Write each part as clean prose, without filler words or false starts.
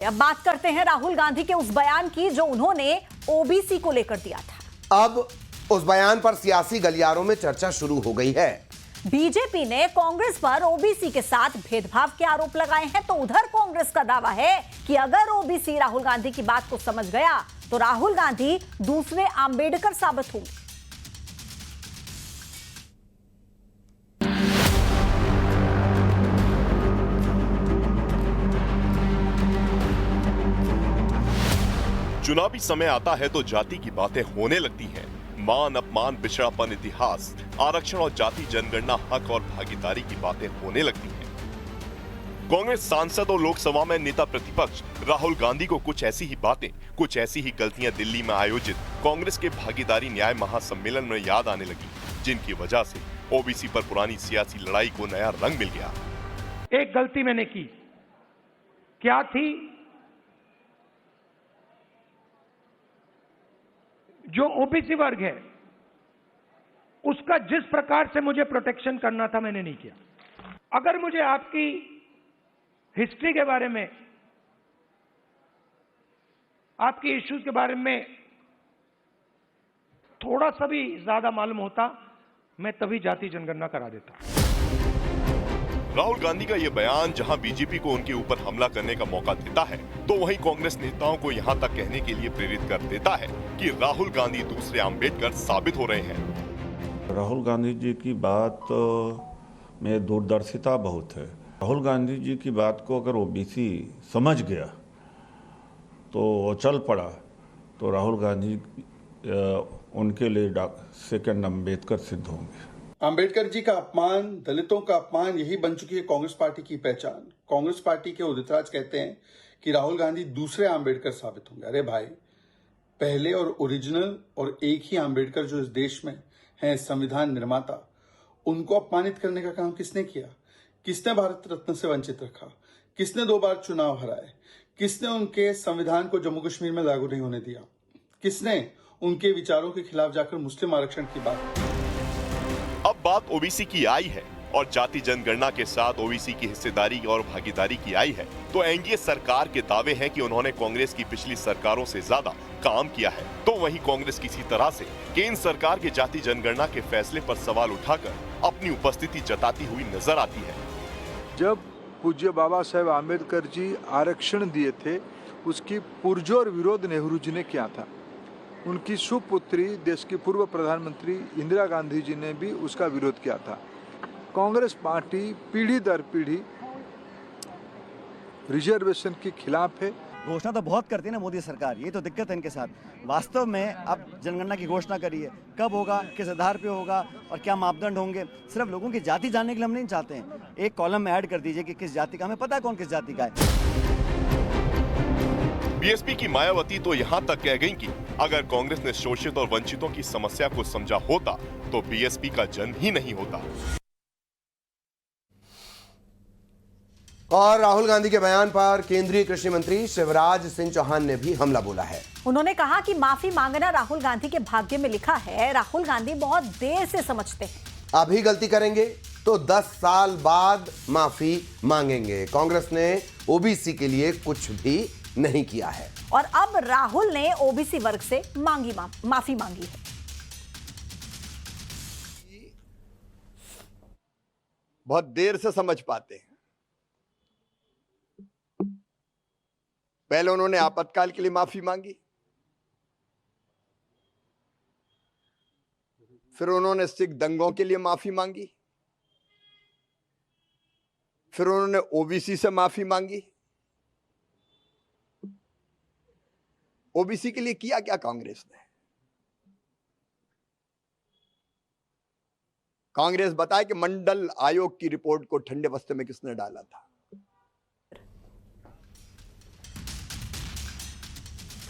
अब बात करते हैं राहुल गांधी के उस बयान की जो उन्होंने ओबीसी को लेकर दिया था। अब उस बयान पर सियासी गलियारों में चर्चा शुरू हो गई है। बीजेपी ने कांग्रेस पर ओबीसी के साथ भेदभाव के आरोप लगाए हैं, तो उधर कांग्रेस का दावा है कि अगर ओबीसी राहुल गांधी की बात को समझ गया तो राहुल गांधी दूसरे आंबेडकर साबित होंगे। चुनावी समय आता है तो जाति की बातें होने लगती हैं। मान अपमान, पिछड़ापन, इतिहास, आरक्षण और जाति जनगणना, हक और भागीदारी की बातें होने लगती हैं। कांग्रेस सांसद और लोकसभा में नेता प्रतिपक्ष राहुल गांधी को कुछ ऐसी ही बातें, कुछ ऐसी ही गलतियां दिल्ली में आयोजित कांग्रेस के भागीदारी न्याय महासम्मेलन में याद आने लगी, जिनकी वजह से ओबीसी पर पुरानी सियासी लड़ाई को नया रंग मिल गया। एक गलती मैंने की, क्या थी? जो ओबीसी वर्ग है उसका जिस प्रकार से मुझे प्रोटेक्शन करना था मैंने नहीं किया। अगर मुझे आपकी हिस्ट्री के बारे में, आपकी इश्यूज के बारे में थोड़ा सा भी ज्यादा मालूम होता, मैं तभी जाति जनगणना करा देता। राहुल गांधी का यह बयान जहां बीजेपी को उनके ऊपर हमला करने का मौका देता है, तो वहीं कांग्रेस नेताओं को यहां तक कहने के लिए प्रेरित कर देता है कि राहुल गांधी दूसरे आंबेडकर साबित हो रहे हैं। राहुल गांधी जी की बात में दूरदर्शिता बहुत है। राहुल गांधी जी की बात को अगर ओबीसी समझ गया तो चल पड़ा, तो राहुल गांधी उनके लिए सेकंड अम्बेडकर सिद्ध होंगे। अंबेडकर जी का अपमान, दलितों का अपमान, यही बन चुकी है कांग्रेस पार्टी की पहचान। कांग्रेस पार्टी के उदित राज कहते हैं कि राहुल गांधी दूसरे अंबेडकर साबित होंगे। अरे भाई, पहले और ओरिजिनल और एक ही अंबेडकर जो इस देश में हैं, संविधान निर्माता, उनको अपमानित करने का काम किसने किया? किसने भारत रत्न से वंचित रखा? किसने 2 बार चुनाव हराए? किसने उनके संविधान को जम्मू कश्मीर में लागू नहीं होने दिया? किसने उनके विचारों के खिलाफ जाकर मुस्लिम आरक्षण की बात की? अब बात ओबीसी की आई है और जाति जनगणना के साथ ओबीसी की हिस्सेदारी और भागीदारी की आई है, तो एनडीए सरकार के दावे हैं कि उन्होंने कांग्रेस की पिछली सरकारों से ज्यादा काम किया है। तो वहीं कांग्रेस किसी तरह से केंद्र सरकार के जाति जनगणना के फैसले पर सवाल उठाकर अपनी उपस्थिति जताती हुई नजर आती है। जब पूज्य बाबा साहेब आम्बेडकर जी आरक्षण दिए थे, उसकी पुरजोर विरोध नेहरू जी ने किया था। उनकी सुपुत्री, देश की पूर्व प्रधानमंत्री इंदिरा गांधी जी ने भी उसका विरोध किया था। कांग्रेस पार्टी पीढ़ी दर पीढ़ी रिजर्वेशन के खिलाफ है। घोषणा तो बहुत करती है ना मोदी सरकार, ये तो दिक्कत है इनके साथ। वास्तव में अब जनगणना की घोषणा करी है, कब होगा, किस आधार पे होगा और क्या मापदंड होंगे, सिर्फ लोगों की जाति जानने के लिए हम नहीं चाहते हैं। एक कॉलम में ऐड कर दीजिए कि किस जाति का, हमें पता है कौन किस जाति का है। बीएसपी की मायावती तो यहाँ तक कह गई कि अगर कांग्रेस ने शोषित और वंचितों की समस्या को समझा होता तो बीएसपी का जन्म ही नहीं होता। और राहुल गांधी के बयान पर केंद्रीय कृषि मंत्री शिवराज सिंह चौहान ने भी हमला बोला है। उन्होंने कहा कि माफी मांगना राहुल गांधी के भाग्य में लिखा है। राहुल गांधी बहुत देर से समझते हैं। अभी गलती करेंगे तो 10 साल बाद माफी मांगेंगे। कांग्रेस ने ओबीसी के लिए कुछ भी नहीं किया है और अब राहुल ने ओबीसी वर्ग से माफी मांगी है। बहुत देर से समझ पाते हैं। पहले उन्होंने आपातकाल के लिए माफी मांगी, फिर उन्होंने सिख दंगों के लिए माफी मांगी, फिर उन्होंने ओबीसी से माफी मांगी। ओबीसी के लिए किया क्या कांग्रेस ने? कांग्रेस बताए कि मंडल आयोग की रिपोर्ट को ठंडे बस्ते में किसने डाला था।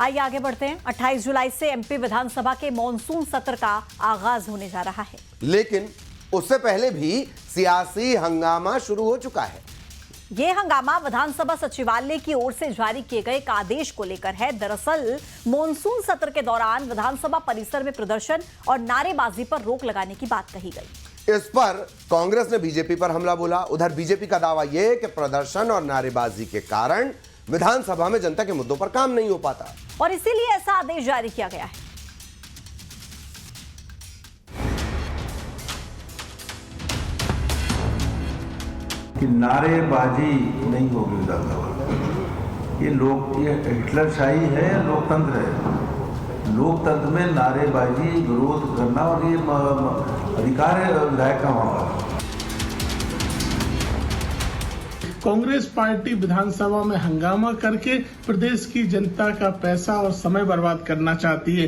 आइए आगे बढ़ते हैं। 28 जुलाई से एमपी विधानसभा के मॉनसून सत्र का आगाज होने जा रहा है, लेकिन उससे पहले भी सियासी हंगामा शुरू हो चुका है। ये हंगामा विधानसभा सचिवालय की ओर से जारी किए गए एक आदेश को लेकर है। दरअसल मॉनसून सत्र के दौरान विधानसभा परिसर में प्रदर्शन और नारेबाजी पर रोक लगाने की बात कही गई। इस पर कांग्रेस ने बीजेपी पर हमला बोला। उधर बीजेपी का दावा यह है कि प्रदर्शन और नारेबाजी के कारण विधानसभा में जनता के मुद्दों पर काम नहीं हो पाता और इसीलिए ऐसा आदेश जारी किया गया है। कि नारेबाजी नहीं होगी विधानसभा। ये हिटलरशाही है या लोकतंत्र है? लोकतंत्र में नारेबाजी, विरोध करना और ये अधिकार है विधायक का वहां पर। कांग्रेस पार्टी विधानसभा में हंगामा करके प्रदेश की जनता का पैसा और समय बर्बाद करना चाहती है।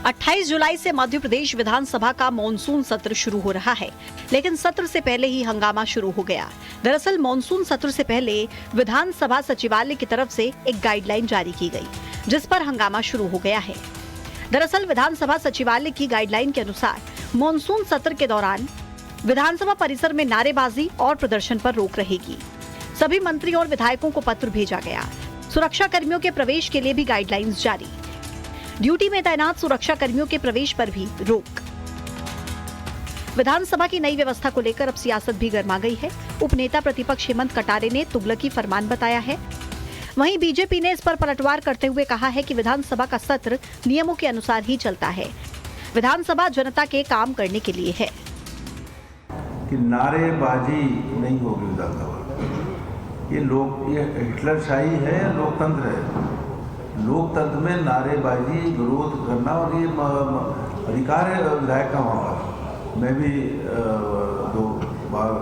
28 जुलाई से मध्य प्रदेश विधानसभा का मॉनसून सत्र शुरू हो रहा है, लेकिन सत्र से पहले ही हंगामा शुरू हो गया। दरअसल मॉनसून सत्र से पहले विधानसभा सचिवालय की तरफ से एक गाइडलाइन जारी की गई, जिस पर हंगामा शुरू हो गया है। दरअसल विधानसभा सचिवालय की गाइडलाइन के अनुसार मॉनसून सत्र के दौरान विधानसभा परिसर में नारेबाजी और प्रदर्शन पर रोक रहेगी। सभी मंत्री और विधायकों को पत्र भेजा गया। सुरक्षा कर्मियों के प्रवेश के लिए भी गाइडलाइंस जारी। ड्यूटी में तैनात सुरक्षा कर्मियों के प्रवेश पर भी रोक। विधानसभा की नई व्यवस्था को लेकर अब सियासत भी गर्मा गई है। उपनेता प्रतिपक्ष हेमंत कटारे ने तुगलकी फरमान बताया है। वहीं बीजेपी ने इस पर पलटवार करते हुए कहा है कि विधानसभा का सत्र नियमों के अनुसार ही चलता है। विधानसभा जनता के काम करने के लिए है। कि नारेबाजी नहीं होगी विधानसभा। ये हिटलरशाही है या लोकतंत्र है? लोकतंत्र में नारेबाजी, विरोध करना और ये अधिकार है विधायक का वहां पर। मैं भी 2 बार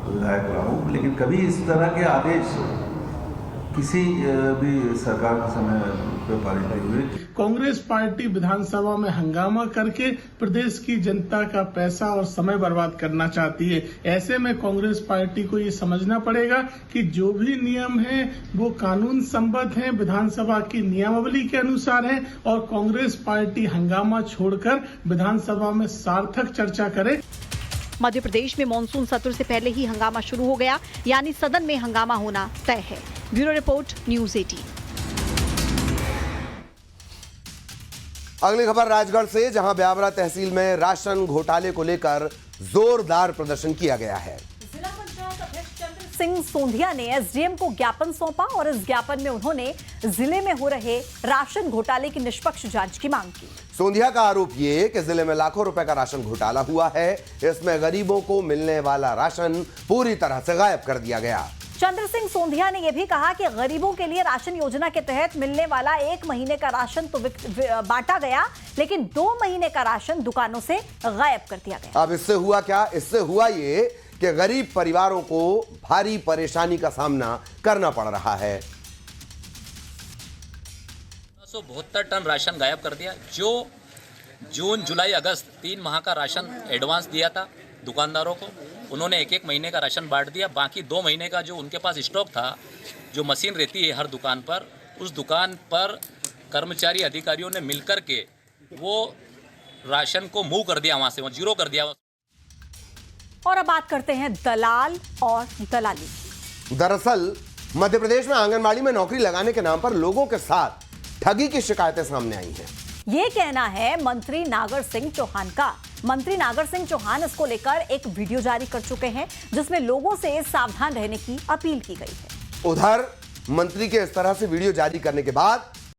विधायक रहा हूँ, लेकिन कभी इस तरह के आदेश किसी भी सरकार के समय पे पारित नहीं हुए। कांग्रेस पार्टी विधानसभा में हंगामा करके प्रदेश की जनता का पैसा और समय बर्बाद करना चाहती है। ऐसे में कांग्रेस पार्टी को ये समझना पड़ेगा कि जो भी नियम है वो कानून संबद्ध है, विधानसभा की नियमावली के अनुसार है और कांग्रेस पार्टी हंगामा छोड़कर विधानसभा में सार्थक चर्चा करे। मध्य प्रदेश में मॉनसून सत्र से पहले ही हंगामा शुरू हो गया, यानी सदन में हंगामा होना तय है। Bureau report, news 18। अगली खबर राजगढ़ से, जहां ब्यावरा तहसील में राशन घोटाले को लेकर जोरदार प्रदर्शन किया गया है। जिला पंचायत अध्यक्ष चंद्र सिंह सोंधिया ने एसडीएम को ज्ञापन सौंपा और इस ज्ञापन में उन्होंने जिले में हो रहे राशन घोटाले की निष्पक्ष जांच की मांग की। सोंधिया का आरोप ये कि जिले में लाखों रुपए का राशन घोटाला हुआ है। इसमें गरीबों को मिलने वाला राशन पूरी तरह से गायब कर दिया गया। चंद्र सिंह सोंधिया ने यह भी कहा कि गरीबों के लिए राशन योजना के तहत मिलने वाला 1 महीने का राशन तो बांटा गया, लेकिन 2 महीने का राशन दुकानों से गायब कर दिया गया। अब इससे हुआ क्या? इससे हुआ ये कि गरीब परिवारों को भारी परेशानी का सामना करना पड़ रहा है। 972 टन राशन गायब कर दिया। जो जून, जुलाई, अगस्त 3 माह का राशन एडवांस दिया था दुकानदारों को, उन्होंने 1-1 महीने का राशन बांट दिया। बाकी 2 महीने का जो उनके पास स्टॉक था, जो मशीन रहती है हर दुकान पर, उस दुकान पर कर्मचारी अधिकारियों ने मिलकर के वो राशन को मूव कर दिया, वहाँ से वो जीरो कर दिया। और अब बात करते हैं दलाल और दलाली। दरअसल मध्य प्रदेश में आंगनबाड़ी में नौकरी लगाने के नाम पर लोगों के साथ ठगी की शिकायतें सामने आई हैं। ये कहना है मंत्री नागर सिंह चौहान का। मंत्री नागर सिंह चौहान इसको लेकर एक वीडियो जारी कर चुके हैं, जिसमें लोगों से सावधान रहने की अपील की गई है। उधर मंत्री के इस तरह से वीडियो जारी करने के बाद